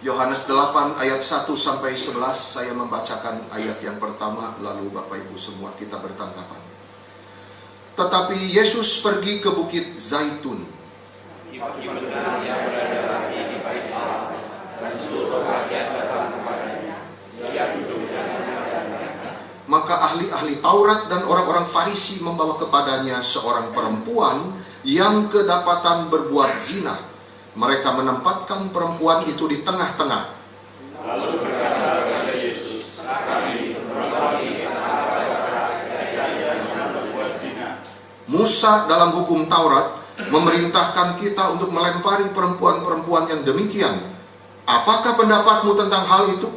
Yohanes 8 ayat 1 sampai 11. Saya membacakan ayat yang pertama, lalu Bapak Ibu semua kita bertanggapan. Tetapi Yesus pergi ke Bukit Zaitun. Maka ahli-ahli Taurat dan orang-orang Farisi membawa kepadanya seorang perempuan yang kedapatan berbuat zina. Mereka menempatkan perempuan itu di tengah-tengah. Lalu berkata kepada Yesus, Musa dalam hukum Taurat memerintahkan kita untuk melempari perempuan-perempuan yang demikian. Apakah pendapatmu tentang hal itu?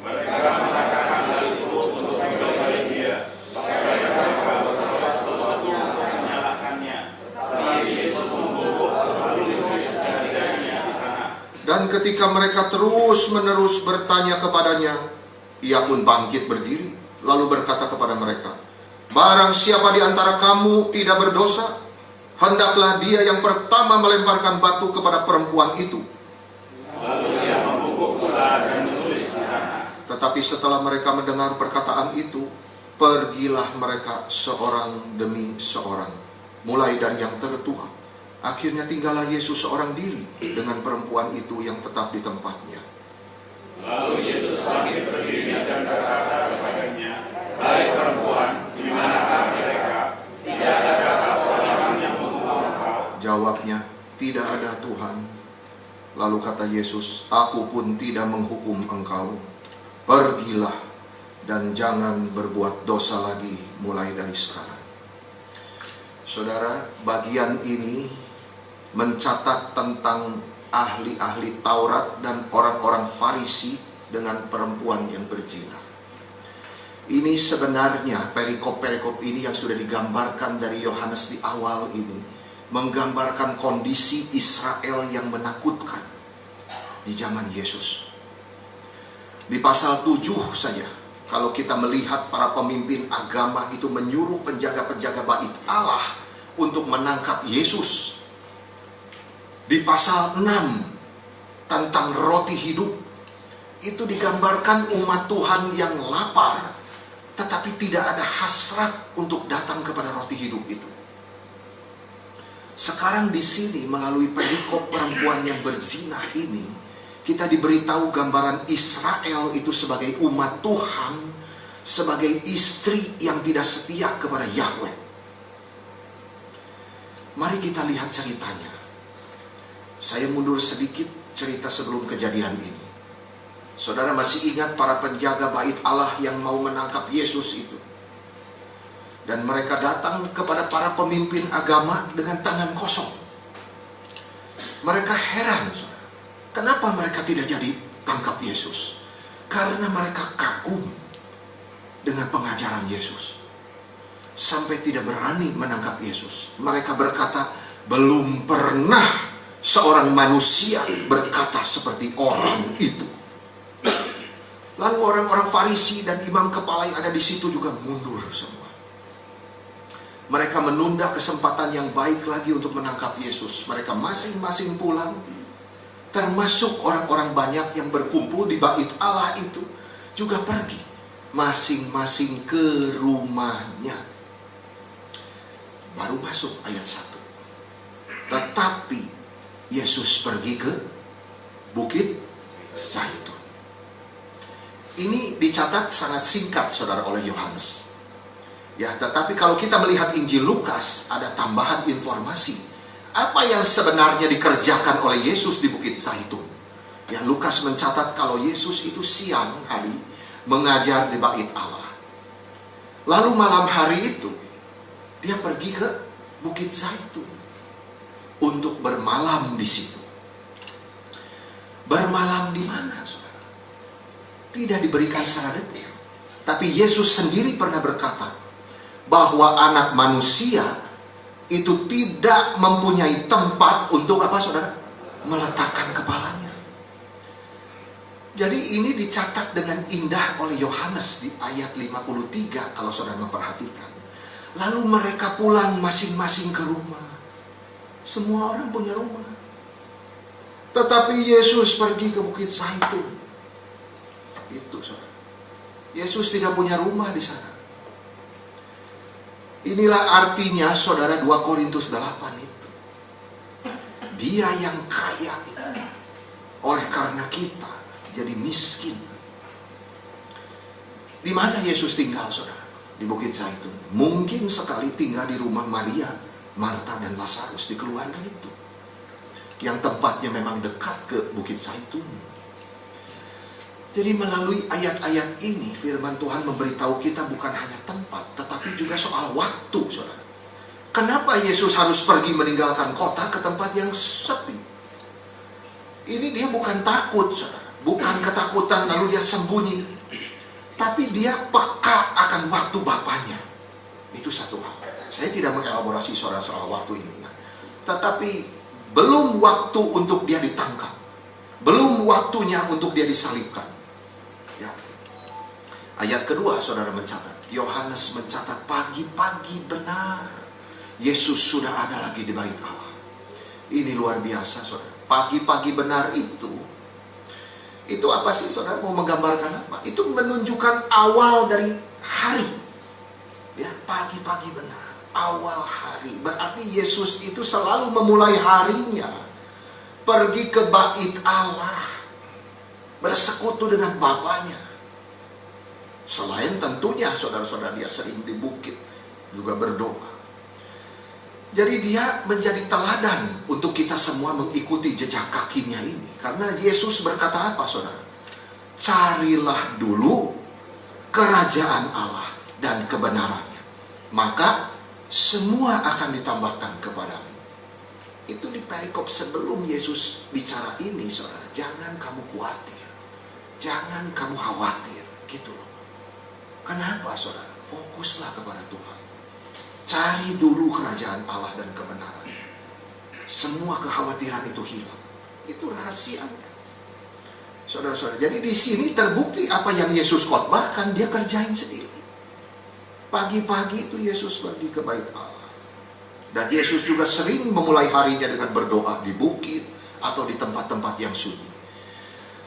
Mereka mengatakan hal itu untuk mencobai dia, supaya mereka berbuat sesuatu untuk menyalahkannya. Tetapi Yesus membungkuk lalu menulis jari-jarinya di tanah. Dan ketika mereka terus-menerus bertanya kepadanya, ia pun bangkit berdiri, lalu berkata kepada mereka, barang siapa di antara kamu tidak berdosa, hendaklah dia yang pertama melemparkan batu kepada perempuan itu. Lalu ia membungkuk pula dan menulis di tanah. Tetapi setelah mereka mendengar perkataan itu, pergilah mereka seorang demi seorang, mulai dari yang tertua. Akhirnya tinggallah Yesus seorang diri dengan perempuan itu yang tetap di tempatnya. Lalu Yesus bangkit berdiri dan berkata kepadanya, hai perempuan, di manakah mereka? Tidak adakah seorang yang menghukum engkau? Jawabnya, tidak ada Tuhan. Lalu kata Yesus, aku pun tidak menghukum engkau. Pergilah dan jangan berbuat dosa lagi mulai dari sekarang. Saudara, bagian ini mencatat tentang ahli-ahli Taurat dan orang-orang Farisi dengan perempuan yang berzina. Ini sebenarnya perikop-perikop ini yang sudah digambarkan dari Yohanes di awal ini, menggambarkan kondisi Israel yang menakutkan di zaman Yesus. Di pasal 7 saja, kalau kita melihat para pemimpin agama itu menyuruh penjaga-penjaga bait Allah untuk menangkap Yesus. Di pasal 6 tentang roti hidup, itu digambarkan umat Tuhan yang lapar, tetapi tidak ada hasrat untuk datang kepada roti hidup itu. Sekarang di sini melalui perikop perempuan yang berzina ini, kita diberitahu gambaran Israel itu sebagai umat Tuhan, sebagai istri yang tidak setia kepada Yahweh. Mari kita lihat ceritanya. Saya mundur sedikit cerita sebelum kejadian ini. Saudara masih ingat para penjaga bait Allah yang mau menangkap Yesus itu? Dan mereka datang kepada para pemimpin agama dengan tangan kosong. Mereka heran, saudara. Kenapa mereka tidak jadi tangkap Yesus? Karena mereka kagum dengan pengajaran Yesus, sampai tidak berani menangkap Yesus. Mereka berkata, belum pernah seorang manusia berkata seperti orang itu. Lalu orang-orang Farisi dan imam kepala yang ada di situ juga mundur semua. Mereka menunda kesempatan yang baik lagi untuk menangkap Yesus. Mereka masing-masing pulang, termasuk orang-orang banyak yang berkumpul di bait Allah itu juga pergi masing-masing ke rumahnya. Baru masuk ayat 1. Tetapi Yesus pergi ke Bukit Zaitun. Ini dicatat sangat singkat, saudara, oleh Yohanes. Ya, tetapi kalau kita melihat Injil Lukas, ada tambahan informasi. Apa yang sebenarnya dikerjakan oleh Yesus di Bukit Zaitun? Ya, Lukas mencatat kalau Yesus itu siang hari mengajar di bait Allah. Lalu malam hari itu, dia pergi ke Bukit Zaitun untuk bermalam di situ. Bermalam di mana, saudara? Tidak diberikan secara detail. Tapi Yesus sendiri pernah berkata bahwa anak manusia itu tidak mempunyai tempat untuk apa, saudara? Meletakkan kepalanya. Jadi ini dicatat dengan indah oleh Yohanes di ayat 53 kalau saudara memperhatikan. Lalu mereka pulang masing-masing ke rumah. Semua orang punya rumah. Tetapi Yesus pergi ke Bukit Zaitun. Itu, saudara. Yesus tidak punya rumah di sana. Inilah artinya, saudara, 2 Korintus 8 itu. Dia yang kaya itu. Oleh karena kita jadi miskin. Di mana Yesus tinggal, saudara? Di Bukit Zaitun. Mungkin sekali tinggal di rumah Maria, Marta, dan Lazarus, di keluarga itu. Yang tempatnya memang dekat ke Bukit Zaitun. Jadi melalui ayat-ayat ini, firman Tuhan memberitahu kita bukan hanya tempat, tetapi juga soal waktu, saudara. Kenapa Yesus harus pergi meninggalkan kota ke tempat yang sepi? Ini dia bukan takut, saudara. Bukan ketakutan lalu dia sembunyi. Tapi dia peka akan waktu Bapaknya. Itu satu hal. Saya tidak mengelaborasi saudara soal waktu ini. Tetapi belum waktu untuk dia ditangkap. Belum waktunya untuk dia disalibkan. Ya. Ayat kedua, saudara mencatat. Yohanes mencatat pagi-pagi benar. Yesus sudah ada lagi di bait Allah. Ini luar biasa, saudara. Pagi-pagi benar itu apa sih, saudara? Mau menggambarkan apa? Itu menunjukkan awal dari hari. Ya, pagi-pagi benar, awal hari. Berarti Yesus itu selalu memulai harinya pergi ke bait Allah, bersekutu dengan Bapaknya. Selain tentunya, saudara-saudara, dia sering di bukit juga berdoa. Jadi dia menjadi teladan untuk kita semua mengikuti jejak kakinya ini. Karena Yesus berkata apa, saudara? Carilah dulu kerajaan Allah dan kebenarannya, maka semua akan ditambahkan kepadamu. Itu di perikop sebelum Yesus bicara ini, saudara. Jangan kamu khawatir, jangan kamu khawatir, gitu loh. Kenapa, saudara? Fokuslah kepada Tuhan. Cari dulu kerajaan Allah dan kebenarannya. Semua kekhawatiran itu hilang. Itu rahasianya, saudara-saudara. Jadi di sini terbukti apa yang Yesus khotbahkan dia kerjain sendiri. Pagi-pagi itu Yesus pergi ke bait Allah. Dan Yesus juga sering memulai harinya dengan berdoa di bukit atau di tempat-tempat yang sunyi.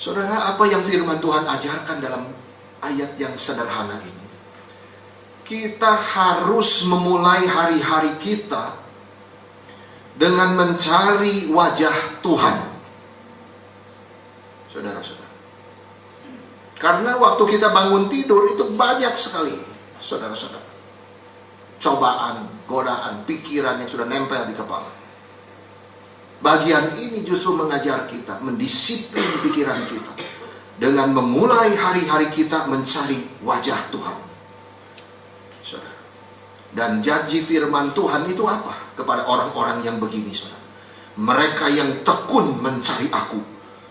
Saudara, apa yang firman Tuhan ajarkan dalam ayat yang sederhana ini? Kita harus memulai hari-hari kita dengan mencari wajah Tuhan, saudara-saudara. Karena waktu kita bangun tidur itu banyak sekali, saudara-saudara, cobaan, godaan, pikiran yang sudah nempel di kepala. Bagian ini justru mengajar kita, mendisiplin pikiran kita dengan memulai hari-hari kita mencari wajah Tuhan. Saudara. Dan janji firman Tuhan itu apa kepada orang-orang yang begini, saudara? Mereka yang tekun mencari aku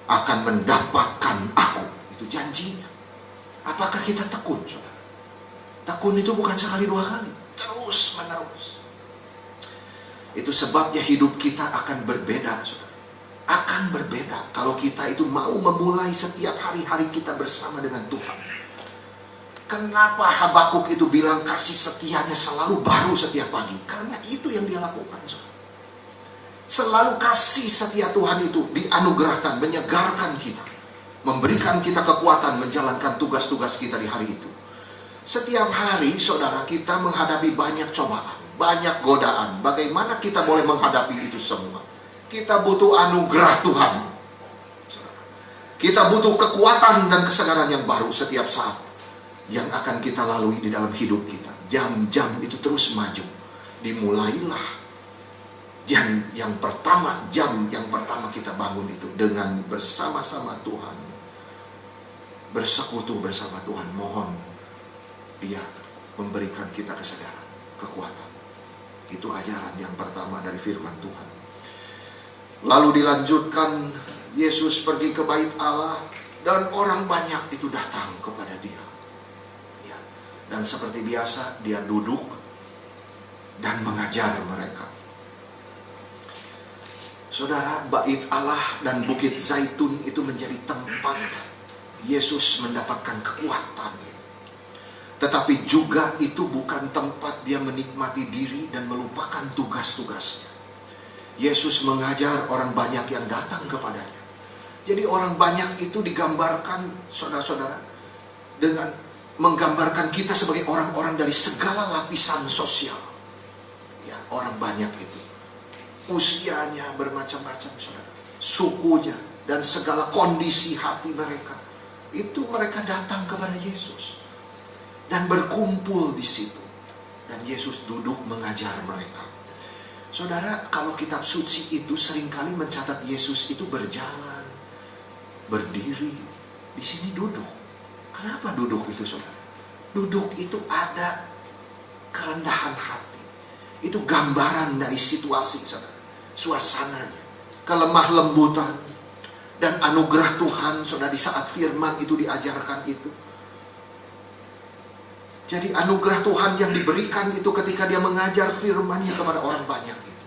akan mendapatkan aku. Itu janjinya. Apakah kita tekun, saudara? Tekun itu bukan sekali dua kali, terus menerus. Itu sebabnya hidup kita akan berbeda, saudara. Akan berbeda kalau kita itu mau memulai setiap hari-hari kita bersama dengan Tuhan. Kenapa Habakuk itu bilang kasih setianya selalu baru setiap pagi? Karena itu yang dia lakukan, saudara. Selalu kasih setia Tuhan itu dianugerahkan, menyegarkan kita, memberikan kita kekuatan menjalankan tugas-tugas kita di hari itu. Setiap hari, saudara, kita menghadapi banyak cobaan, banyak godaan. Bagaimana kita boleh menghadapi itu semua? Kita butuh anugerah Tuhan, saudara. Kita butuh kekuatan dan kesegaran yang baru setiap saat yang akan kita lalui di dalam hidup kita. Jam-jam itu terus maju. Dimulailah jam yang pertama kita bangun itu dengan bersama-sama Tuhan, bersekutu bersama Tuhan. Mohon Dia memberikan kita kesegaran, kekuatan. Itu ajaran yang pertama dari firman Tuhan. Lalu dilanjutkan, Yesus pergi ke bait Allah dan orang banyak itu datang kepada Dia. Dan seperti biasa dia duduk dan mengajar mereka. Saudara, bait Allah dan Bukit Zaitun itu menjadi tempat Yesus mendapatkan kekuatan. Tetapi juga itu bukan tempat dia menikmati diri dan melupakan tugas-tugasnya. Yesus mengajar orang banyak yang datang kepadanya. Jadi orang banyak itu digambarkan, saudara-saudara, dengan menggambarkan kita sebagai orang-orang dari segala lapisan sosial. Ya, orang banyak itu usianya bermacam-macam, saudara, sukunya, dan segala kondisi hati mereka. Itu mereka datang kepada Yesus dan berkumpul di situ. Dan Yesus duduk mengajar mereka. Saudara, kalau kitab suci itu seringkali mencatat Yesus itu berjalan, berdiri, di sini duduk. Kenapa duduk itu, saudara? Duduk itu ada kerendahan hati. Itu gambaran dari situasi, saudara. Suasananya, kelemah lembutan, dan anugerah Tuhan, saudara, di saat firman itu diajarkan itu. Jadi anugerah Tuhan yang diberikan itu ketika dia mengajar firman-Nya kepada orang banyak itu.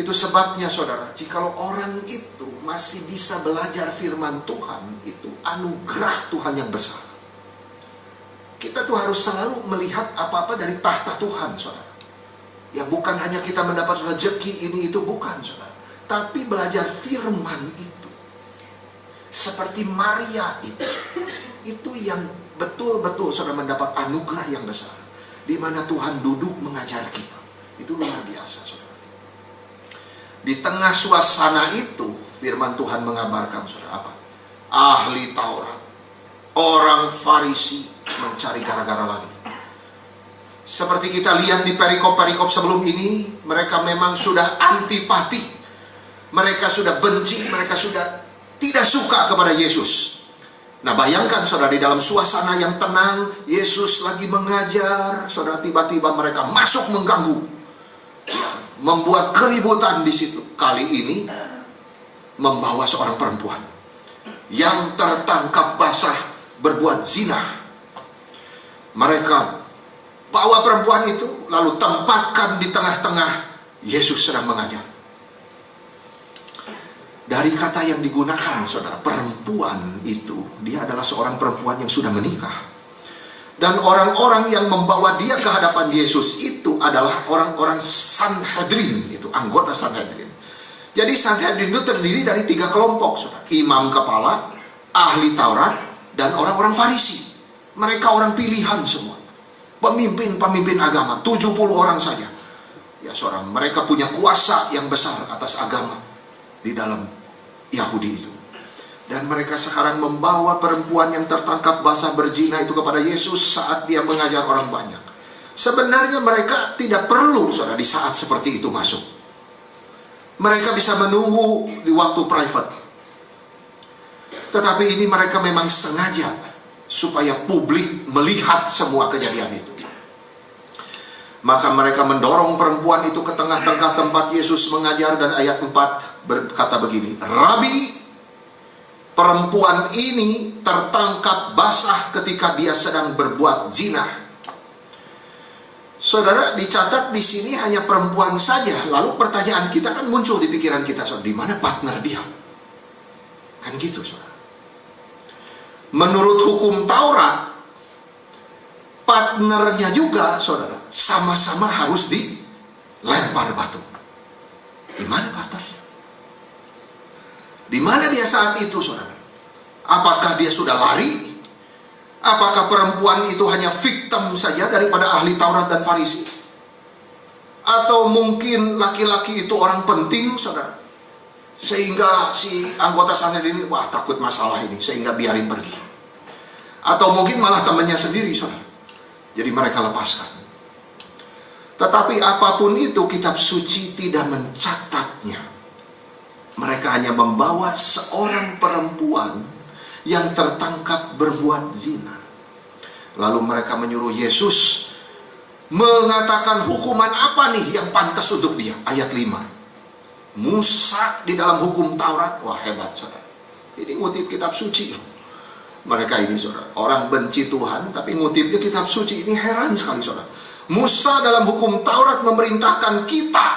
Itu sebabnya, saudara, jikalau orang itu masih bisa belajar firman Tuhan, itu anugerah Tuhan yang besar. Kita tuh harus selalu melihat apa-apa dari tahta Tuhan, saudara. Ya, bukan hanya kita mendapat rezeki ini itu, bukan, saudara. Tapi belajar firman itu. Seperti Maria itu. Itu yang betul-betul saudara mendapat anugerah yang besar. Di mana Tuhan duduk mengajar kita. Itu luar biasa, saudara. Di tengah suasana itu, firman Tuhan mengabarkan, saudara, apa? Ahli Taurat, orang Farisi mencari gara-gara lagi. Seperti kita lihat di perikop-perikop sebelum ini, mereka memang sudah antipati. Mereka sudah benci, mereka sudah tidak suka kepada Yesus. Nah, bayangkan, saudara, di dalam suasana yang tenang, Yesus lagi mengajar, saudara, tiba-tiba mereka masuk mengganggu, ya, membuat keributan di situ. Kali ini membawa seorang perempuan yang tertangkap basah berbuat zina. Mereka bawa perempuan itu, lalu tempatkan di tengah-tengah Yesus sedang mengajar. Dari kata yang digunakan, saudara, perempuan itu, dia adalah seorang perempuan yang sudah menikah. Dan orang-orang yang membawa dia ke hadapan Yesus itu adalah orang-orang Sanhedrin, itu anggota Sanhedrin. Jadi Sanhedrin itu terdiri dari 3 kelompok, saudara. Imam kepala, ahli Taurat, dan orang-orang Farisi. Mereka orang pilihan semua. Pemimpin-pemimpin agama, 70 orang saja. Ya, saudara, mereka punya kuasa yang besar atas agama di dalam Yahudi itu. Dan mereka sekarang membawa perempuan yang tertangkap basah berzina itu kepada Yesus saat dia mengajar orang banyak. Sebenarnya mereka tidak perlu, saudara, di saat seperti itu masuk. Mereka bisa menunggu di waktu private. Tetapi ini mereka memang sengaja supaya publik melihat semua kejadian itu. Maka mereka mendorong perempuan itu ke tengah-tengah tempat Yesus mengajar, dan ayat 4 berkata begini, Rabi, perempuan ini tertangkap basah ketika dia sedang berbuat zina. Saudara, dicatat di sini hanya perempuan saja. Lalu pertanyaan kita kan muncul di pikiran kita, saudara, di mana partner dia? Kan gitu, saudara. Menurut hukum Taurat, partnernya juga, saudara, sama-sama harus dilempar batu. Di mana partnernya? Di mana dia saat itu, saudara? Apakah dia sudah lari? Apakah perempuan itu hanya victim saja daripada ahli Taurat dan Farisi? Atau mungkin laki-laki itu orang penting, saudara, sehingga si anggota Sanhedrin ini, wah, takut masalah ini, sehingga biarin pergi. Atau mungkin malah temannya sendiri, saudara. Jadi mereka lepaskan. Tetapi apapun itu, kitab suci tidak mencatatnya. Mereka hanya membawa seorang perempuan yang tertangkap berbuat zina. Lalu mereka menyuruh Yesus mengatakan hukuman apa nih yang pantas untuk dia. Ayat 5. Musa di dalam hukum Taurat. Wah, hebat, saudara. Ini ngutip kitab suci. Mereka ini, saudara, orang benci Tuhan, tapi ngutipnya kitab suci. Ini heran sekali, saudara. Musa dalam hukum Taurat memerintahkan kita.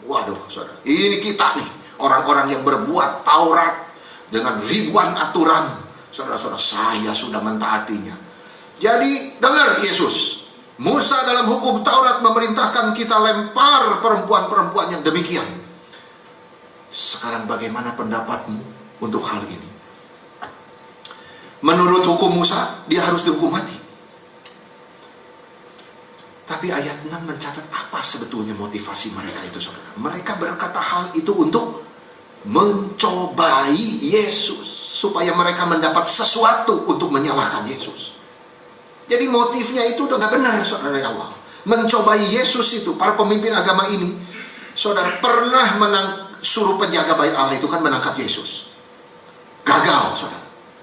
Waduh, saudara, ini kita nih, orang-orang yang berbuat Taurat dengan ribuan aturan. Saudara-saudara, saya sudah mentaatinya. Jadi, dengar Yesus. Musa dalam hukum Taurat memerintahkan kita lempar perempuan-perempuan yang demikian. Sekarang bagaimana pendapatmu? untuk hal ini. Menurut hukum Musa, dia harus dihukum mati. Tapi ayat 6 mencatat apa sebetulnya motivasi mereka itu, saudara. Mereka berkata hal itu untuk mencobai Yesus, supaya mereka mendapat sesuatu untuk menyalahkan Yesus. Jadi motifnya itu udah gak benar, saudara, dari awal. Mencobai Yesus itu, para pemimpin agama ini, saudara, pernah suruh penjaga bait Allah itu kan menangkap Yesus. Gagal, saudara.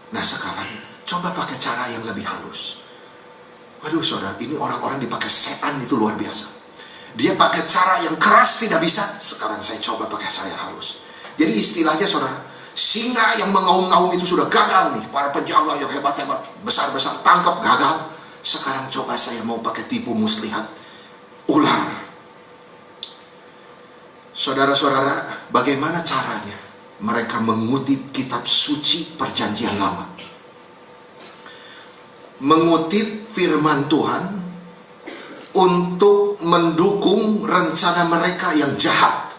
Nah sekarang, coba pakai cara yang lebih halus. Waduh saudara, ini orang-orang dipakai setan itu luar biasa. Dia pakai cara yang keras tidak bisa. Sekarang saya coba pakai cara yang halus. Jadi istilahnya saudara, singa yang mengaum-ngaum itu sudah gagal nih. Para penjaga yang hebat-hebat, besar-besar, tangkap, gagal. Sekarang coba saya mau pakai tipu muslihat, ular. Saudara-saudara, bagaimana caranya? Mereka mengutip kitab suci perjanjian lama, mengutip firman Tuhan untuk mendukung rencana mereka yang jahat.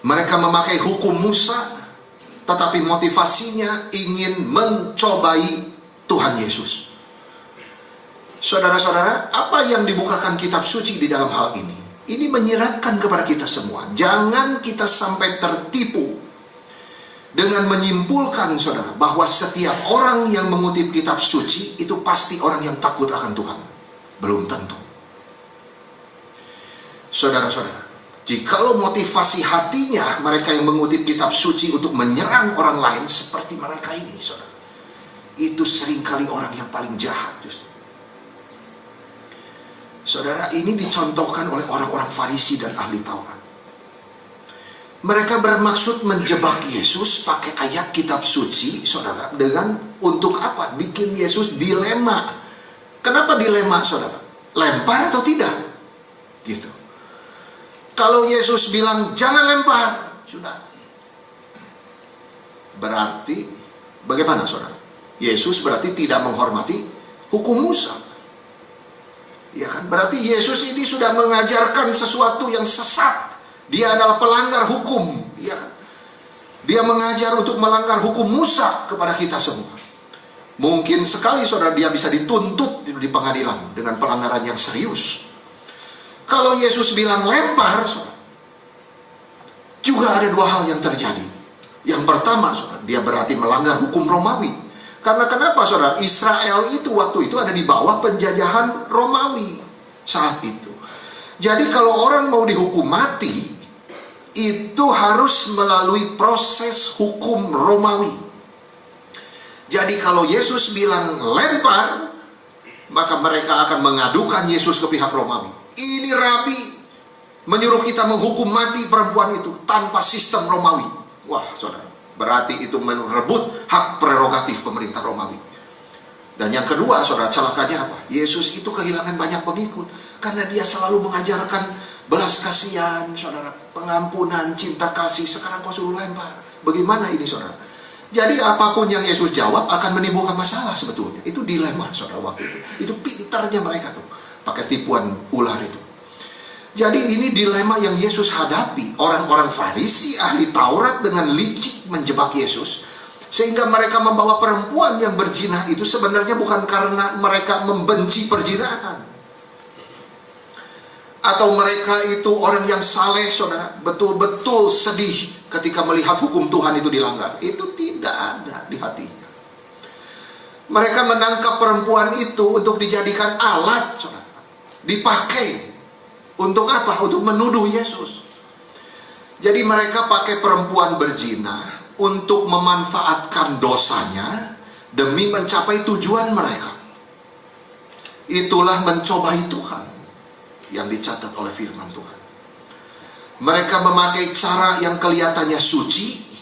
Mereka memakai hukum Musa, tetapi motivasinya ingin mencobai Tuhan Yesus. Saudara-saudara, apa yang dibukakan kitab suci di dalam hal ini? Ini menyiratkan kepada kita semua, jangan kita sampai tertipu dengan menyimpulkan, saudara, bahwa setiap orang yang mengutip kitab suci itu pasti orang yang takut akan Tuhan. Belum tentu. Saudara-saudara, jikalau motivasi hatinya mereka yang mengutip kitab suci untuk menyerang orang lain seperti mereka ini, saudara, itu seringkali orang yang paling jahat justru. Saudara, ini dicontohkan oleh orang-orang Farisi dan ahli Taurat. Mereka bermaksud menjebak Yesus pakai ayat kitab suci, saudara, dengan untuk apa? Bikin Yesus dilema. Kenapa dilema, saudara? Lempar atau tidak? Gitu. Kalau Yesus bilang jangan lempar, sudah. Berarti bagaimana, saudara? Yesus berarti tidak menghormati hukum Musa. Ya kan? Berarti Yesus ini sudah mengajarkan sesuatu yang sesat. Dia adalah pelanggar hukum. Ya. Dia mengajar untuk melanggar hukum Musa kepada kita semua. Mungkin sekali saudara dia bisa dituntut di pengadilan dengan pelanggaran yang serius. Kalau Yesus bilang lempar, saudara, juga ada dua hal yang terjadi. Yang pertama, saudara, dia berarti melanggar hukum Romawi. Karena kenapa, saudara? Israel itu waktu itu ada di bawah penjajahan Romawi saat itu. Jadi kalau orang mau dihukum mati, itu harus melalui proses hukum Romawi. Jadi kalau Yesus bilang lempar, maka mereka akan mengadukan Yesus ke pihak Romawi. Ini rabi menyuruh kita menghukum mati perempuan itu tanpa sistem Romawi. Wah, saudara, berarti itu merebut hak prerogatif pemerintah Romawi. Dan yang kedua, saudara, celakanya apa? Yesus itu kehilangan banyak pengikut karena dia selalu mengajarkan belas kasihan, saudara, pengampunan, cinta kasih. Sekarang kau suruh lempar. Bagaimana ini, saudara? Jadi apapun yang Yesus jawab akan menimbulkan masalah sebetulnya. Itu dilema, saudara, waktu itu. Itu pintarnya mereka tuh, pakai tipuan ular itu. Jadi ini dilema yang Yesus hadapi. Orang-orang Farisi, ahli Taurat dengan licik menjebak Yesus. Sehingga mereka membawa perempuan yang berzina itu sebenarnya bukan karena mereka membenci perzinahan. Atau mereka itu orang yang saleh, saudara, betul-betul sedih ketika melihat hukum Tuhan itu dilanggar. Itu tidak ada di hatinya. Mereka menangkap perempuan itu untuk dijadikan alat, saudara. Dipakai. Untuk apa? Untuk menuduh Yesus. Jadi mereka pakai perempuan berzina untuk memanfaatkan dosanya demi mencapai tujuan mereka. Itulah mencobai Tuhan yang dicatat oleh firman Tuhan. Mereka memakai cara yang kelihatannya suci,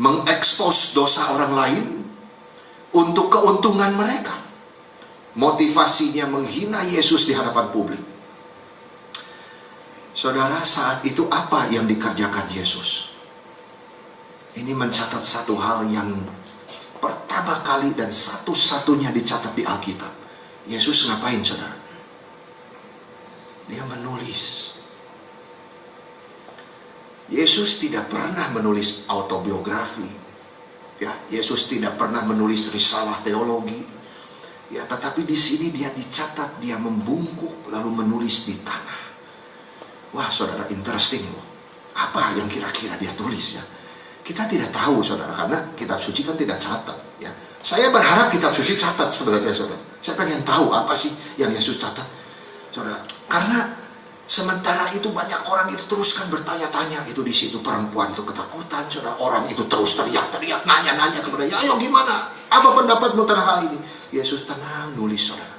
mengekspos dosa orang lain untuk keuntungan mereka. Motivasinya menghina Yesus di hadapan publik. Saudara, saat itu apa yang dikerjakan Yesus? Ini mencatat satu hal yang pertama kali dan satu-satunya dicatat di Alkitab. Yesus ngapain, saudara? Dia menulis. Yesus Yesus tidak pernah menulis autobiografi. Ya, Yesus tidak pernah menulis risalah teologi. Ya, tetapi di sini dia dicatat, dia membungkuk lalu menulis di tanah. Wah, saudara, interesting loh. Apa yang kira-kira dia tulis ya? Kita tidak tahu, saudara, karena kitab suci kan tidak catat. Ya, saya berharap kitab suci catat sebenarnya, saudara. Saya pengen tahu apa sih yang Yesus catat, saudara. Karena sementara itu banyak orang itu terus kan bertanya-tanya itu di situ, perempuan itu ketakutan, saudara. Orang itu terus teriak-teriak, nanya-nanya kepada, ya ayo gimana? Apa pendapatmu tentang hal ini? Yesus tenang nulis, saudara.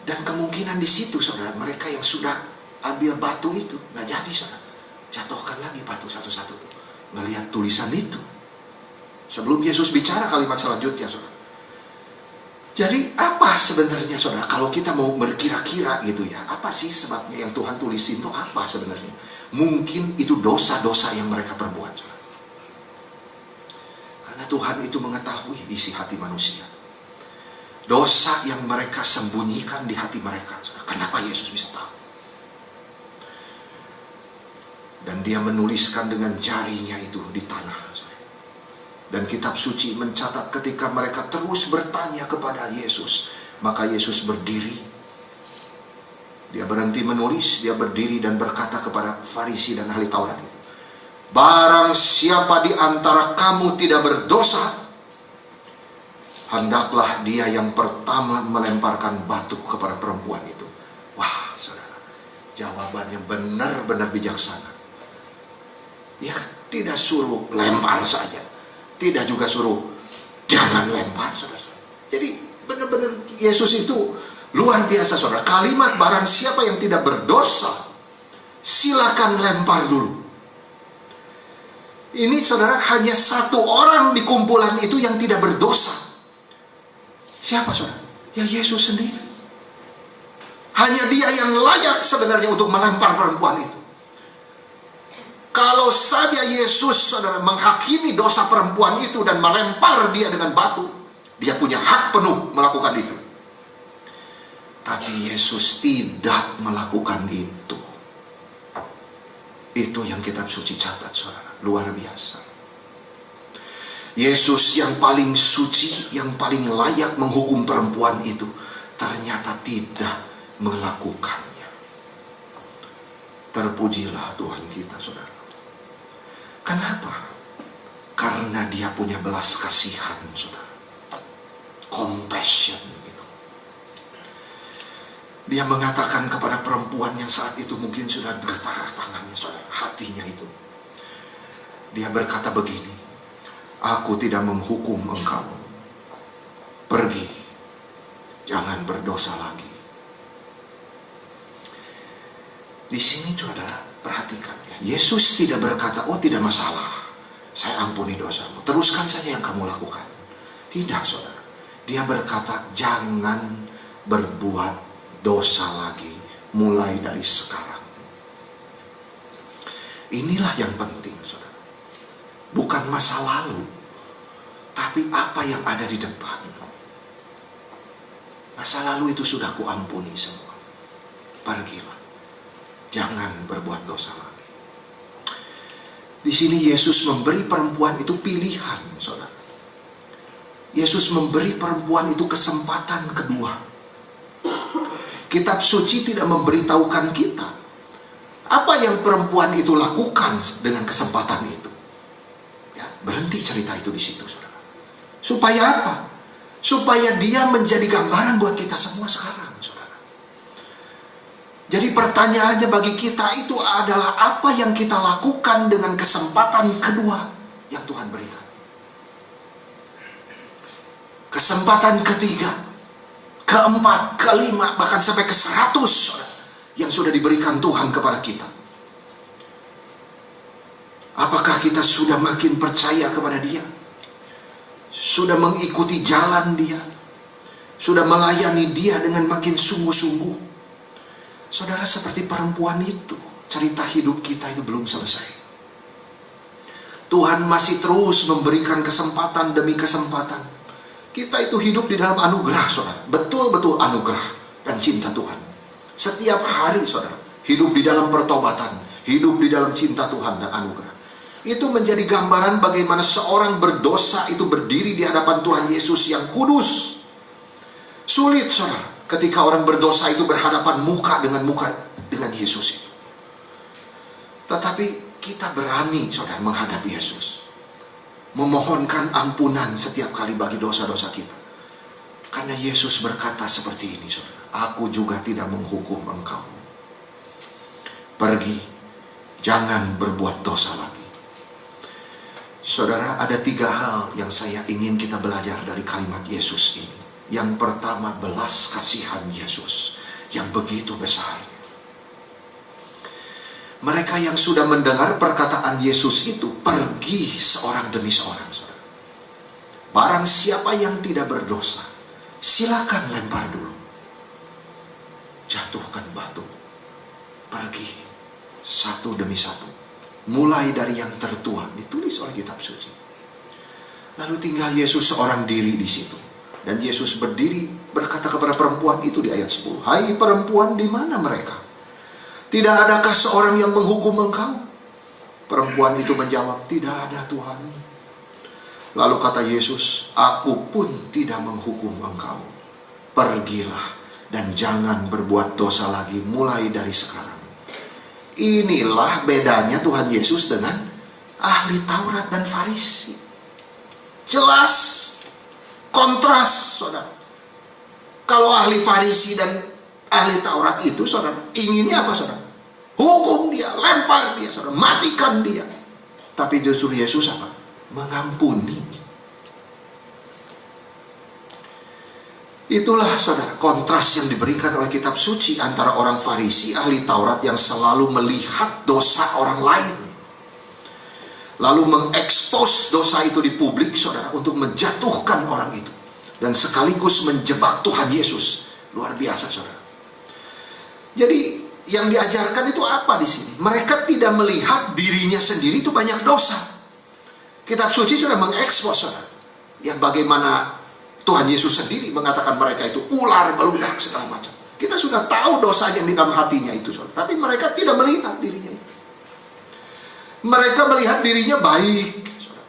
Dan kemungkinan di situ, saudara, mereka yang sudah ambil batu itu nggak jadi, saudara. Jatuhkan lagi batu satu-satu melihat tulisan itu. Sebelum Yesus bicara kalimat selanjutnya, saudara. Jadi apa sebenarnya, saudara, kalau kita mau berkira-kira gitu ya, apa sih sebabnya yang Tuhan tulisin itu apa sebenarnya? Mungkin itu dosa-dosa yang mereka perbuat, saudara. Karena Tuhan itu mengetahui isi hati manusia. Dosa yang mereka sembunyikan di hati mereka, saudara. Kenapa Yesus bisa tahu? Dan dia menuliskan dengan jarinya itu di tanah, saudara. Dan kitab suci mencatat ketika mereka terus bertanya kepada Yesus, maka Yesus berdiri. Dia berhenti menulis, dia berdiri dan berkata kepada Farisi dan ahli Taurat itu, barang siapa di antara kamu tidak berdosa, hendaklah dia yang pertama melemparkan batu kepada perempuan itu. Wah, saudara, jawabannya benar-benar bijaksana. Ya, tidak suruh lempar saja, tidak juga suruh jangan lempar, saudara. Jadi benar-benar Yesus itu luar biasa, saudara. Kalimat barang siapa yang tidak berdosa, silakan lempar dulu. Ini, saudara, hanya satu orang di kumpulan itu yang tidak berdosa. Siapa, saudara? Ya Yesus sendiri. Hanya dia yang layak sebenarnya untuk melempar perempuan itu. Kalau saja Yesus, saudara, menghakimi dosa perempuan itu dan melempar dia dengan batu, dia punya hak penuh melakukan itu. Tapi Yesus tidak melakukan itu. Itu yang kitab suci catat, saudara. Luar biasa. Yesus yang paling suci, yang paling layak menghukum perempuan itu, ternyata tidak melakukannya. Terpujilah Tuhan kita, saudara. Kenapa? Karena dia punya belas kasihan, saudara. Compassion gitu. Dia mengatakan kepada perempuan yang saat itu mungkin sudah getar tangannya, saudara, hatinya itu. Dia berkata begini, aku tidak menghukum engkau. Pergi, jangan berdosa lagi. Di sini, saudara, perhatikan ya. Yesus tidak berkata, oh tidak masalah, saya ampuni dosamu, teruskan saja yang kamu lakukan. Tidak, saudara. Dia berkata, jangan berbuat dosa lagi mulai dari sekarang. Inilah yang penting, saudara. Bukan masa lalu, tapi apa yang ada di depan. Masa lalu itu sudah kuampuni semua. Pergilah, jangan berbuat dosa lagi. Di sini Yesus memberi perempuan itu pilihan, saudara. Yesus memberi perempuan itu kesempatan kedua. Kitab suci tidak memberitahukan kita apa yang perempuan itu lakukan dengan kesempatan itu. Ya, berhenti cerita itu di situ, saudara. Supaya apa? Supaya dia menjadi gambaran buat kita semua sekarang. Jadi pertanyaannya bagi kita itu adalah apa yang kita lakukan dengan kesempatan kedua yang Tuhan berikan. Kesempatan ketiga, keempat, kelima, bahkan sampai ke-100 yang sudah diberikan Tuhan kepada kita. Apakah kita sudah makin percaya kepada Dia? Sudah mengikuti jalan Dia? Sudah melayani Dia dengan makin sungguh-sungguh? Saudara, seperti perempuan itu, cerita hidup kita itu belum selesai. Tuhan masih terus memberikan kesempatan demi kesempatan. Kita itu hidup di dalam anugerah, saudara. Betul-betul anugerah dan cinta Tuhan. Setiap hari, saudara, hidup di dalam pertobatan, hidup di dalam cinta Tuhan dan anugerah. Itu menjadi gambaran bagaimana seorang berdosa itu berdiri di hadapan Tuhan Yesus yang kudus. Sulit, saudara, ketika orang berdosa itu berhadapan muka dengan Yesus itu. Tetapi kita berani, saudara, menghadapi Yesus, memohonkan ampunan setiap kali bagi dosa-dosa kita. Karena Yesus berkata seperti ini, saudara, aku juga tidak menghukum engkau. Pergi, jangan berbuat dosa lagi. Saudara, ada 3 hal yang saya ingin kita belajar dari kalimat Yesus ini. Yang pertama, belas kasihan Yesus yang begitu besar. Mereka yang sudah mendengar perkataan Yesus itu pergi seorang demi seorang, saudara. Barang siapa yang tidak berdosa, silakan lempar dulu. Jatuhkan batu. Pergi satu demi satu. Mulai dari yang tertua, ditulis oleh kitab suci. Lalu tinggal Yesus seorang diri di situ. Dan Yesus berdiri berkata kepada perempuan itu di ayat 10. Hai perempuan, di mana mereka? Tidak adakah seorang yang menghukum engkau? Perempuan itu menjawab, tidak ada Tuhan. Lalu kata Yesus, aku pun tidak menghukum engkau. Pergilah dan jangan berbuat dosa lagi mulai dari sekarang. Inilah bedanya Tuhan Yesus dengan ahli Taurat dan Farisi. Jelas kontras, saudara. Kalau ahli Farisi dan ahli Taurat itu, saudara, inginnya apa, saudara? Hukum dia, lempar dia, saudara, matikan dia. Tapi justru Yesus apa? Mengampuni. Itulah, saudara, kontras yang diberikan oleh kitab suci antara orang Farisi, ahli Taurat yang selalu melihat dosa orang lain, lalu mengekspos dosa itu di publik, saudara, untuk menjatuhkan orang itu dan sekaligus menjebak Tuhan Yesus. Luar biasa, saudara. Jadi yang diajarkan itu apa di sini? Mereka tidak melihat dirinya sendiri itu banyak dosa. Kitab suci sudah mengekspos, saudara, ya bagaimana Tuhan Yesus sendiri mengatakan mereka itu ular beludak segala macam. Kita sudah tahu dosa yang di dalam hatinya itu, saudara. Tapi mereka tidak melihat dirinya itu. Mereka melihat dirinya baik, saudara,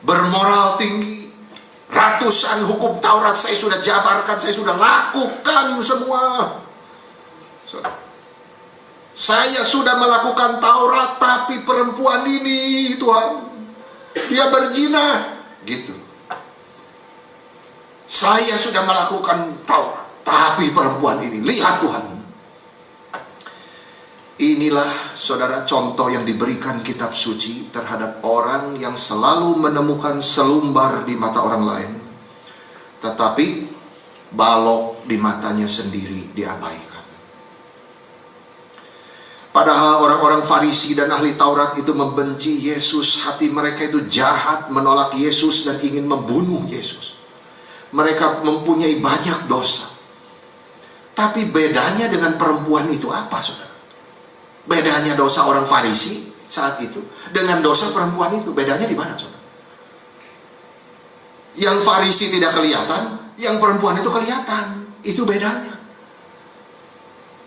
bermoral tinggi. Ratusan hukum Taurat saya sudah jabarkan, saya sudah lakukan semua, saudara. Saya sudah melakukan Taurat, tapi perempuan ini, Tuhan, dia berzina, gitu. Saya sudah melakukan Taurat, tapi perempuan ini, lihat Tuhan. Inilah, saudara, contoh yang diberikan kitab suci terhadap orang yang selalu menemukan selumbar di mata orang lain, tetapi balok di matanya sendiri diabaikan. Padahal orang-orang Farisi dan ahli Taurat itu membenci Yesus. Hati mereka itu jahat, menolak Yesus dan ingin membunuh Yesus. Mereka mempunyai banyak dosa. Tapi bedanya dengan perempuan itu apa, saudara? Bedanya dosa orang Farisi saat itu dengan dosa perempuan itu, bedanya di mana, saudara? Yang Farisi tidak kelihatan, yang perempuan itu kelihatan. Itu bedanya,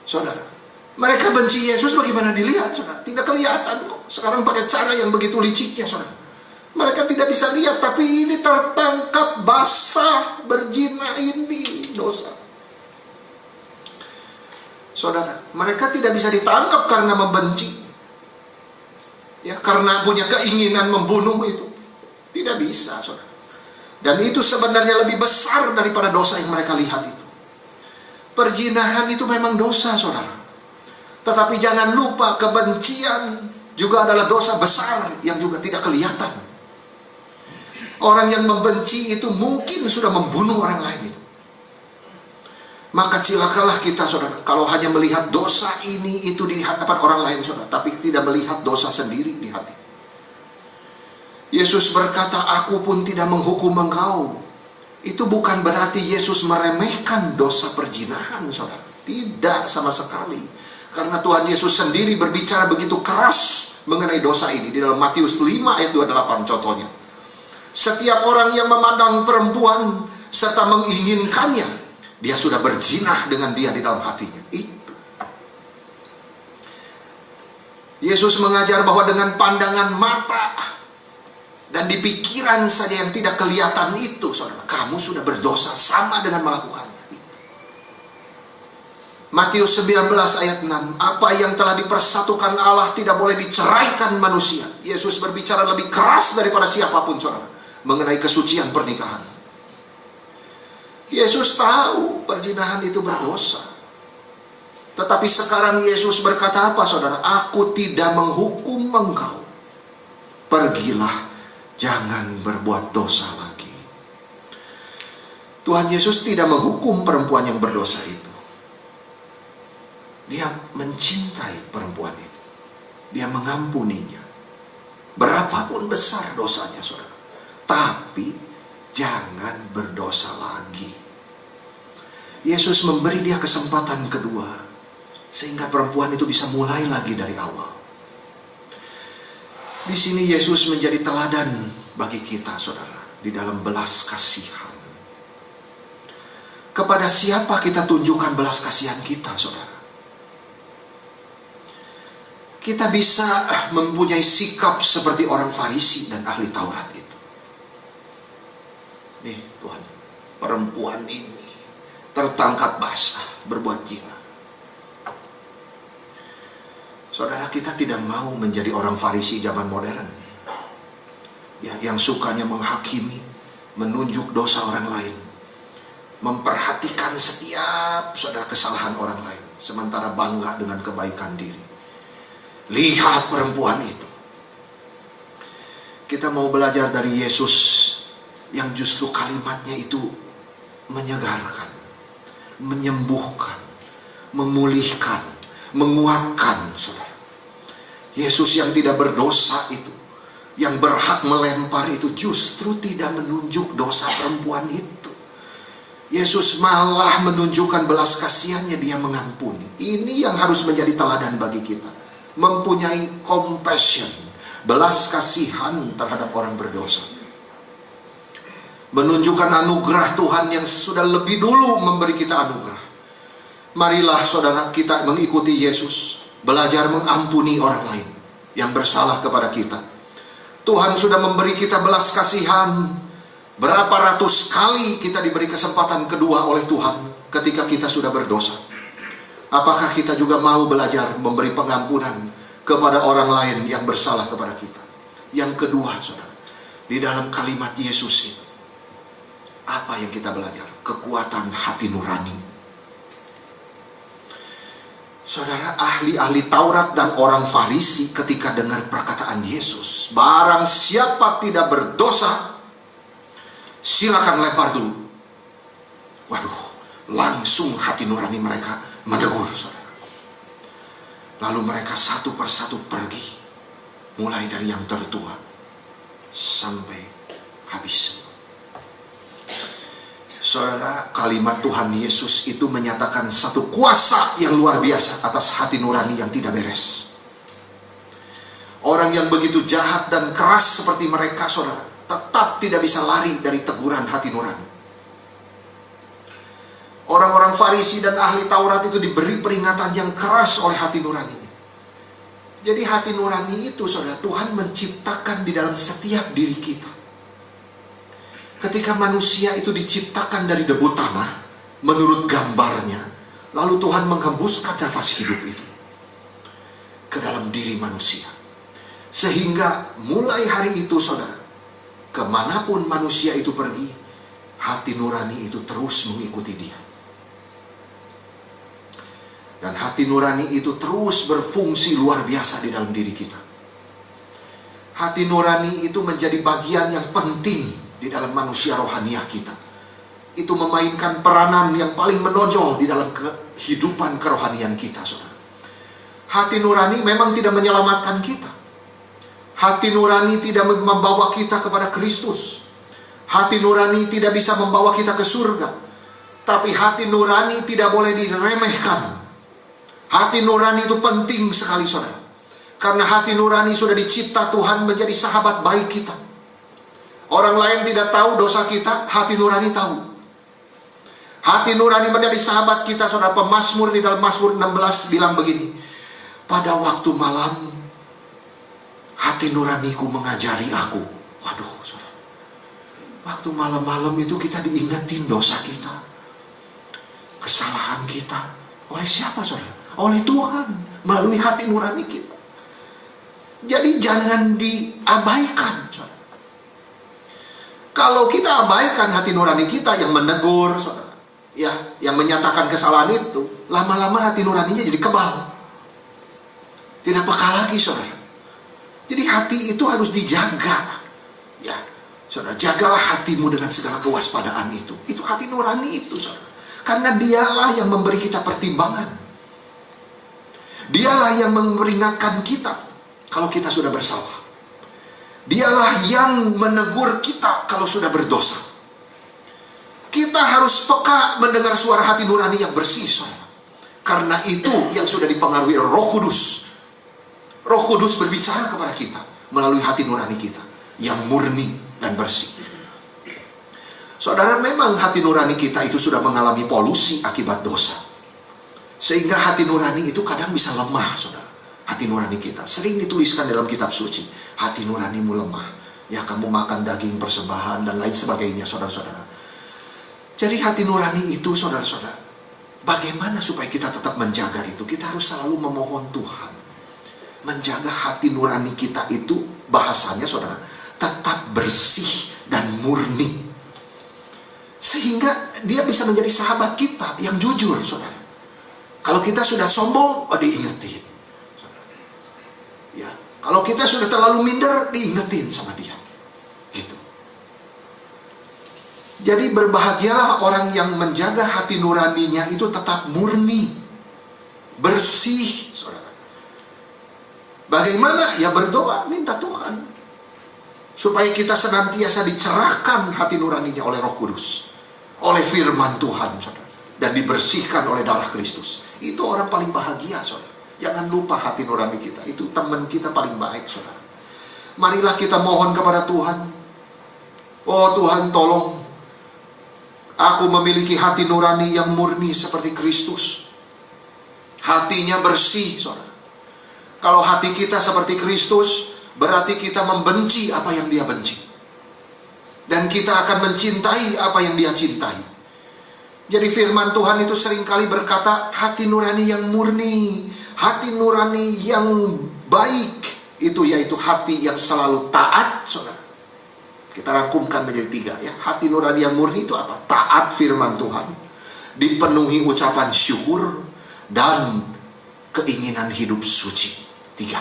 saudara. Mereka benci Yesus bagaimana dilihat, saudara? Tidak kelihatan kok. Sekarang pakai cara yang begitu liciknya, saudara. Mereka tidak bisa lihat, tapi ini tertangkap basah, berzina, ini dosa. Saudara, mereka tidak bisa ditangkap karena membenci, ya, karena punya keinginan membunuh itu. Tidak bisa, saudara. Dan itu sebenarnya lebih besar daripada dosa yang mereka lihat itu. Perzinahan itu memang dosa, saudara. Tetapi jangan lupa, kebencian juga adalah dosa besar yang juga tidak kelihatan. Orang yang membenci itu mungkin sudah membunuh orang lain itu. Maka celakalah kita, saudara, kalau hanya melihat dosa ini itu di hadapan orang lain, saudara, tapi tidak melihat dosa sendiri di hati. Yesus berkata, aku pun tidak menghukum engkau. Itu bukan berarti Yesus meremehkan dosa perzinahan, saudara. Tidak sama sekali. Karena Tuhan Yesus sendiri berbicara begitu keras mengenai dosa ini di dalam Matius 5 ayat 28 contohnya. Setiap orang yang memandang perempuan serta menginginkannya, dia sudah berzina dengan dia di dalam hatinya. Itu. Yesus mengajar bahwa dengan pandangan mata dan di pikiran saja yang tidak kelihatan itu, saudara, kamu sudah berdosa sama dengan melakukannya. Matius 19 ayat 6, apa yang telah dipersatukan Allah tidak boleh diceraikan manusia. Yesus berbicara lebih keras daripada siapapun, saudara, mengenai kesucian pernikahan. Yesus tahu perzinahan itu berdosa. Tetapi sekarang Yesus berkata apa, saudara? Aku tidak menghukum engkau. Pergilah, jangan berbuat dosa lagi. Tuhan Yesus tidak menghukum perempuan yang berdosa itu. Dia mencintai perempuan itu. Dia mengampuninya. Berapapun besar dosanya, saudara. Tapi jangan berdosa lagi. Yesus memberi dia kesempatan kedua, sehingga perempuan itu bisa mulai lagi dari awal. Di sini Yesus menjadi teladan bagi kita, saudara, di dalam belas kasihan. Kepada siapa kita tunjukkan belas kasihan kita, saudara? Kita bisa mempunyai sikap seperti orang Farisi dan ahli Taurat itu. Nih Tuhan, perempuan ini tertangkap basah, berbuat zina. Saudara, kita tidak mau menjadi orang Farisi zaman modern, ya, yang sukanya menghakimi, menunjuk dosa orang lain, memperhatikan setiap, saudara, kesalahan orang lain, sementara bangga dengan kebaikan diri. Lihat perempuan itu. Kita mau belajar dari Yesus yang justru kalimatnya itu menyegarkan, menyembuhkan, memulihkan, menguatkan, saudara. Yesus yang tidak berdosa itu, yang berhak melempar itu, justru tidak menunjuk dosa perempuan itu. Yesus malah menunjukkan belas kasihannya, dia mengampuni. Ini yang harus menjadi teladan bagi kita. Mempunyai compassion, belas kasihan terhadap orang berdosa. Menunjukkan anugerah Tuhan yang sudah lebih dulu memberi kita anugerah. Marilah saudara kita mengikuti Yesus, belajar mengampuni orang lain yang bersalah kepada kita. Tuhan sudah memberi kita belas kasihan. Berapa ratus kali kita diberi kesempatan kedua oleh Tuhan ketika kita sudah berdosa. Apakah kita juga mau belajar memberi pengampunan kepada orang lain yang bersalah kepada kita? Yang kedua, saudara, di dalam kalimat Yesus itu, apa yang kita belajar? Kekuatan hati nurani. Saudara, ahli-ahli Taurat dan orang Farisi ketika dengar perkataan Yesus, barang siapa tidak berdosa, silakan lempar dulu. Waduh, langsung hati nurani mereka menegur, saudara. Lalu mereka satu persatu pergi, mulai dari yang tertua sampai habis. Saudara, kalimat Tuhan Yesus itu menyatakan satu kuasa yang luar biasa atas hati nurani yang tidak beres. Orang yang begitu jahat dan keras seperti mereka, saudara, tetap tidak bisa lari dari teguran hati nurani. Orang-orang Farisi dan ahli Taurat itu diberi peringatan yang keras oleh hati nurani. Jadi hati nurani itu, saudara, Tuhan menciptakan di dalam setiap diri kita. Ketika manusia itu diciptakan dari debu tanah, menurut gambarnya, lalu Tuhan menghembuskan nafas hidup itu ke dalam diri manusia. Sehingga mulai hari itu, saudara, kemanapun manusia itu pergi, hati nurani itu terus mengikuti dia. Dan hati nurani itu terus berfungsi luar biasa di dalam diri kita. Hati nurani itu menjadi bagian yang penting di dalam manusia rohaniah kita. Itu memainkan peranan yang paling menonjol di dalam kehidupan kerohanian kita, saudara. Hati nurani memang tidak menyelamatkan kita. Hati nurani tidak membawa kita kepada Kristus. Hati nurani tidak bisa membawa kita ke surga. Tapi hati nurani tidak boleh diremehkan. Hati nurani itu penting sekali, saudara. Karena hati nurani sudah dicipta Tuhan menjadi sahabat baik kita. Orang lain tidak tahu dosa kita, hati nurani tahu. Hati nurani menjadi sahabat kita, saudara. Pemazmur di dalam Mazmur 16 bilang begini, pada waktu malam Hati nuraniku mengajari aku. Waduh, saudara. Waktu malam-malam itu kita diingetin dosa kita, kesalahan kita. Oleh siapa, saudara? Oleh Tuhan, melalui hati nurani kita. Jadi jangan diabaikan, saudara. Kalau kita abaikan hati nurani kita yang menegur, saudara, ya, yang menyatakan kesalahan itu, lama-lama hati nuraninya jadi kebal. Tidak peka lagi, saudara. Jadi hati itu harus dijaga. Ya, saudara, jagalah hatimu dengan segala kewaspadaan itu. Itu hati nurani itu, saudara. Karena dialah yang memberi kita pertimbangan. Dialah yang memperingatkan kita kalau kita sudah bersalah. Dialah yang menegur kita kalau sudah berdosa. Kita harus peka mendengar suara hati nurani yang bersih, saudara. Karena itu yang sudah dipengaruhi Roh Kudus. Roh Kudus berbicara kepada kita melalui hati nurani kita yang murni dan bersih. Saudara, memang hati nurani kita itu sudah mengalami polusi akibat dosa. Sehingga hati nurani itu kadang bisa lemah, saudara. Hati nurani kita sering dituliskan dalam kitab suci, hati nuranimu lemah, ya kamu makan daging persembahan dan lain sebagainya, saudara-saudara. Jadi hati nurani itu, saudara-saudara, bagaimana supaya kita tetap menjaga itu? Kita harus selalu memohon Tuhan menjaga hati nurani kita itu, bahasanya, saudara, tetap bersih dan murni, sehingga dia bisa menjadi sahabat kita yang jujur, saudara. Kalau kita sudah sombong, diingetin. Ya, kalau kita sudah terlalu minder, diingetin sama dia. Gitu. Jadi berbahagialah orang yang menjaga hati nuraninya itu tetap murni, bersih, saudara. Bagaimana? Ya berdoa, minta Tuhan supaya kita senantiasa dicerahkan hati nuraninya oleh Roh Kudus, oleh firman Tuhan, saudara, dan dibersihkan oleh darah Kristus. Itu orang paling bahagia, saudara. Jangan lupa hati nurani kita, itu teman kita paling baik, saudara. Marilah kita mohon kepada Tuhan. Oh Tuhan, tolong aku memiliki hati nurani yang murni seperti Kristus. Hatinya bersih, saudara. Kalau hati kita seperti Kristus, berarti kita membenci apa yang dia benci, dan kita akan mencintai apa yang dia cintai. Jadi firman Tuhan itu seringkali berkata, hati nurani yang murni, hati nurani yang baik, itu yaitu hati yang selalu taat, saudara. Kita rangkumkan menjadi 3, ya. Hati nurani yang murni itu apa? Taat firman Tuhan, dipenuhi ucapan syukur, dan keinginan hidup suci. 3.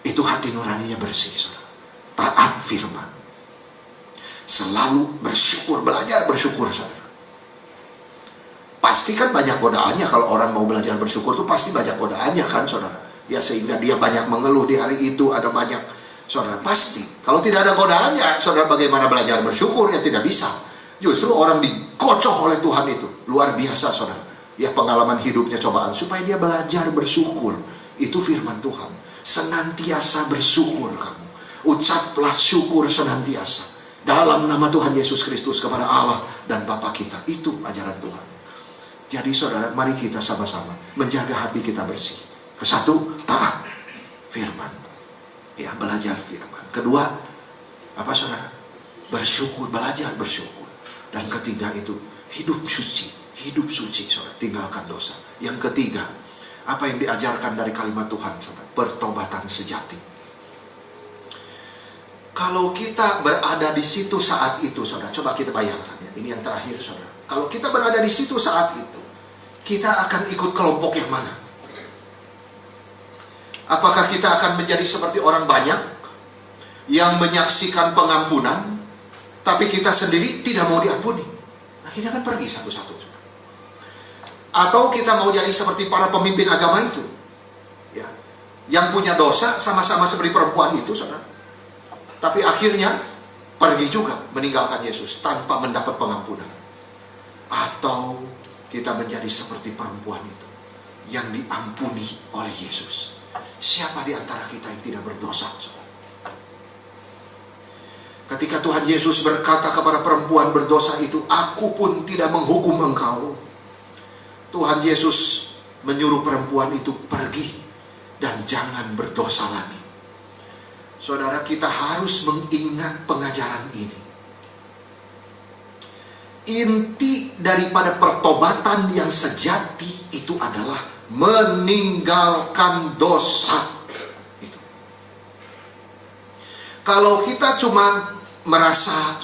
Itu hati nuraninya bersih, saudara. Taat firman, selalu bersyukur, belajar bersyukur, saudara. Pasti kan banyak godaannya. Kalau orang mau belajar bersyukur itu pasti banyak godaannya kan, saudara. Ya, sehingga dia banyak mengeluh di hari itu, ada banyak, saudara, pasti. Kalau tidak ada godaannya, saudara, bagaimana belajar bersyukur? Ya tidak bisa. Justru orang dikocoh oleh Tuhan itu luar biasa, saudara. Ya, pengalaman hidupnya cobaan supaya dia belajar bersyukur. Itu firman Tuhan. Senantiasa bersyukur kamu. Ucaplah syukur senantiasa dalam nama Tuhan Yesus Kristus kepada Allah dan Bapa kita. Itu ajaran Tuhan. Jadi saudara, mari kita sama-sama menjaga hati kita bersih. Kesatu, taat firman. Ya, belajar firman. Kedua, apa saudara? Bersyukur, belajar bersyukur. Dan ketiga itu, hidup suci. Hidup suci, saudara. Tinggalkan dosa. Yang ketiga, apa yang diajarkan dari kalimat Tuhan, saudara? Pertobatan sejati. Kalau kita berada di situ saat itu, saudara, coba kita bayangkan, ya. Ini yang terakhir, saudara. Kalau kita berada di situ saat itu, kita akan ikut kelompok yang mana? Apakah kita akan menjadi seperti orang banyak yang menyaksikan pengampunan, tapi kita sendiri tidak mau diampuni? Akhirnya kan pergi satu-satu. Atau kita mau jadi seperti para pemimpin agama itu, ya, yang punya dosa sama-sama seperti perempuan itu, saudara, tapi akhirnya pergi juga meninggalkan Yesus tanpa mendapat pengampunan. Atau kita menjadi seperti perempuan itu yang diampuni oleh Yesus. Siapa di antara kita yang tidak berdosa, saudara? Ketika Tuhan Yesus berkata kepada perempuan berdosa itu, aku pun tidak menghukum engkau, Tuhan Yesus menyuruh perempuan itu pergi dan jangan berdosa lagi. saudara, kita harus mengingat pengajaran ini. Inti daripada pertobatan yang sejati itu adalah meninggalkan dosa. Itu. Kalau kita cuma merasa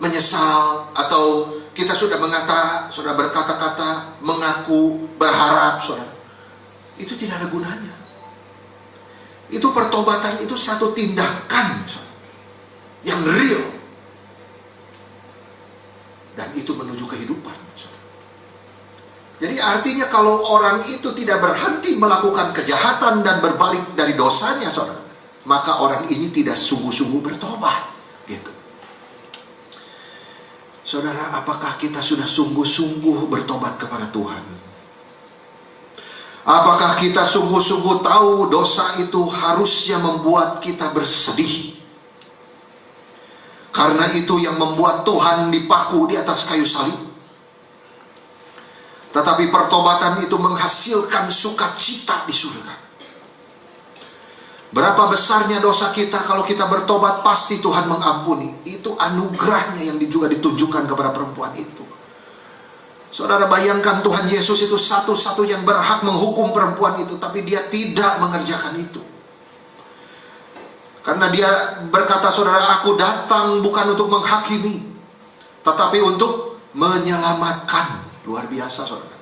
menyesal, atau kita sudah berkata-kata, mengaku, berharap, saudara, itu tidak ada gunanya. Itu pertobatan, itu satu tindakan, saudara, yang real. Dan itu menuju kehidupan, saudara. Jadi artinya kalau orang itu tidak berhenti melakukan kejahatan dan berbalik dari dosanya, saudara, maka orang ini tidak sungguh-sungguh bertobat, gitu. Saudara, apakah kita sudah sungguh-sungguh bertobat kepada Tuhan? Apakah kita sungguh-sungguh tahu dosa itu harusnya membuat kita bersedih? Karena itu yang membuat Tuhan dipaku di atas kayu salib. Tetapi pertobatan itu menghasilkan sukacita di surga. Berapa besarnya dosa kita, kalau kita bertobat pasti Tuhan mengampuni. Itu anugerahnya yang juga ditunjukkan kepada perempuan itu. Saudara, bayangkan Tuhan Yesus itu satu-satu yang berhak menghukum perempuan itu, tapi dia tidak mengerjakan itu. Karena dia berkata, saudara, aku datang bukan untuk menghakimi, tetapi untuk menyelamatkan. Luar biasa, saudara.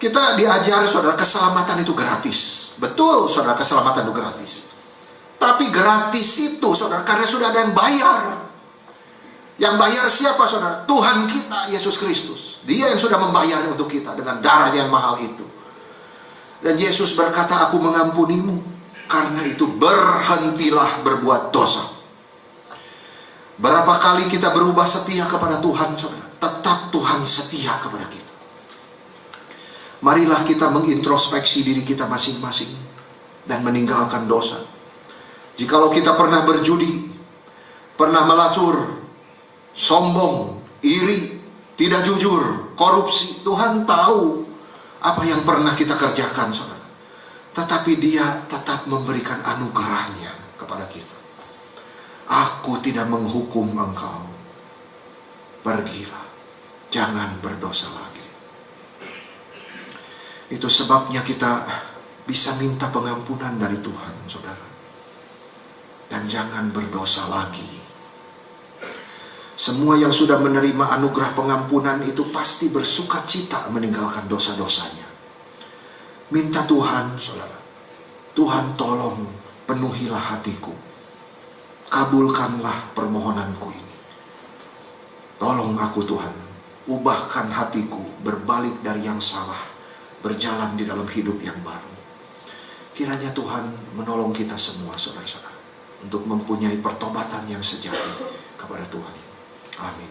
Kita diajar, saudara, keselamatan itu gratis. Betul, saudara, keselamatan itu gratis. Tapi gratis itu, saudara, karena sudah ada yang bayar. Yang bayar siapa, saudara? Tuhan kita, Yesus Kristus. Dia yang sudah membayar untuk kita dengan darah yang mahal itu. Dan Yesus berkata, aku mengampunimu. Karena itu berhentilah berbuat dosa. Berapa kali kita berubah setia kepada Tuhan, saudara? Tetap Tuhan setia kepada kita. Marilah kita mengintrospeksi diri kita masing-masing dan meninggalkan dosa. Jikalau kita pernah berjudi, pernah melacur, sombong, iri, tidak jujur, korupsi, Tuhan tahu apa yang pernah kita kerjakan, saudara. Tetapi dia tetap memberikan anugerahnya kepada kita. Aku tidak menghukum engkau. Pergilah, jangan berdosa lagi. Itu sebabnya kita bisa minta pengampunan dari Tuhan, saudara. Dan jangan berdosa lagi. Semua yang sudah menerima anugerah pengampunan itu pasti bersukacita meninggalkan dosa-dosanya. Minta Tuhan, saudara, Tuhan tolong penuhilah hatiku. Kabulkanlah permohonanku ini. Tolong aku, Tuhan, ubahkan hatiku berbalik dari yang salah, berjalan di dalam hidup yang baru. Kiranya Tuhan menolong kita semua, saudara-saudara, untuk mempunyai pertobatan yang sejati kepada Tuhan. Amin.